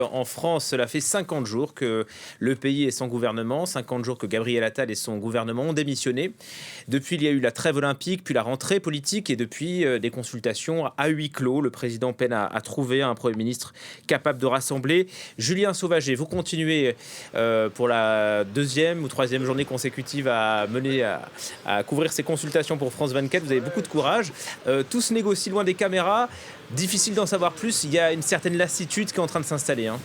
En France, cela fait 50 jours que le pays est sans gouvernement, 50 jours que Gabriel Attal et son gouvernement ont démissionné. Depuis, il y a eu la trêve olympique, puis la rentrée politique et depuis, des consultations à huis clos. Le président peine à trouver un Premier ministre capable de rassembler. Julien Sauvager, vous continuez pour la deuxième ou troisième journée consécutive à couvrir ces consultations pour France 24. Vous avez beaucoup de courage. Tout se négocie loin des caméras. Difficile d'en savoir plus. Il y a une certaine lassitude qui est en train de s'installer, hein.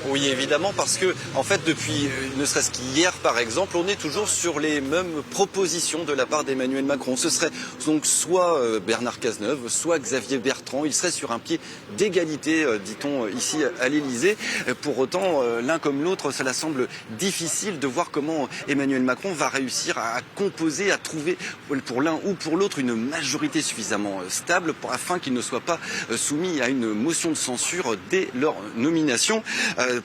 Oui, évidemment, parce que, en fait, depuis, ne serait-ce qu'hier, par exemple, on est toujours sur les mêmes propositions de la part d'Emmanuel Macron. Ce serait donc soit Bernard Cazeneuve, soit Xavier Bertrand. Ils seraient sur un pied d'égalité, dit-on ici à l'Élysée. Pour autant, l'un comme l'autre, cela semble difficile de voir comment Emmanuel Macron va réussir à composer, à trouver pour l'un ou pour l'autre une majorité suffisamment stable afin qu'il ne soit pas soumis à une motion de censure dès leur nomination.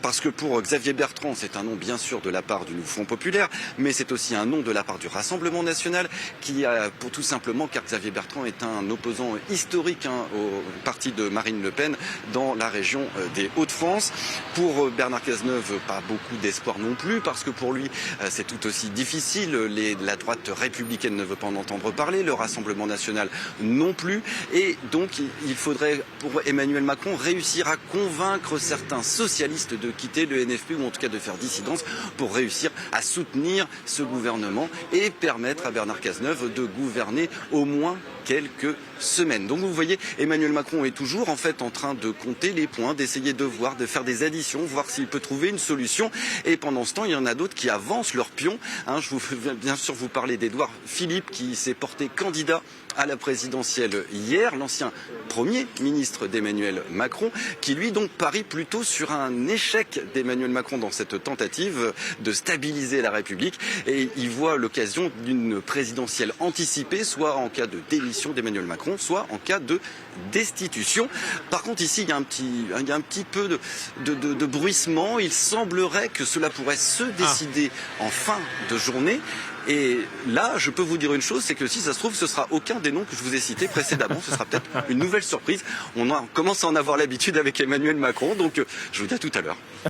Parce que pour Xavier Bertrand, c'est un nom bien sûr de la part du Front Populaire, mais c'est aussi un nom de la part du Rassemblement National, qui a pour tout simplement car Xavier Bertrand est un opposant historique au parti de Marine Le Pen dans la région des Hauts-de-France. Pour Bernard Cazeneuve, pas beaucoup d'espoir non plus, parce que pour lui, c'est tout aussi difficile. La droite républicaine ne veut pas en entendre parler, le Rassemblement National non plus, et donc il faudrait pour Emmanuel Macron réussir à convaincre certains socialistes de quitter le NFP ou en tout cas de faire dissidence pour réussir à soutenir ce gouvernement et permettre à Bernard Cazeneuve de gouverner au moins quelques semaines. Donc vous voyez, Emmanuel Macron est toujours en fait en train de compter les points, d'essayer de voir, de faire des additions, voir s'il peut trouver une solution. Et pendant ce temps, il y en a d'autres qui avancent leurs pions. Je veux bien sûr vous parler d'Édouard Philippe qui s'est porté candidat à la présidentielle hier, l'ancien Premier ministre d'Emmanuel Macron, qui lui donc parie plutôt sur un échec d'Emmanuel Macron dans cette tentative de stabiliser la République. Et il voit l'occasion d'une présidentielle anticipée, soit en cas de démission d'Emmanuel Macron, soit en cas de destitution. Par contre, ici, il y a un petit peu de bruissement. Il semblerait que cela pourrait se décider en fin de journée. Et là, je peux vous dire une chose, c'est que si ça se trouve, ce sera aucun des noms que je vous ai cités précédemment. Ce sera peut-être une nouvelle surprise. On commence à en avoir l'habitude avec Emmanuel Macron. Donc, je vous dis à tout à l'heure.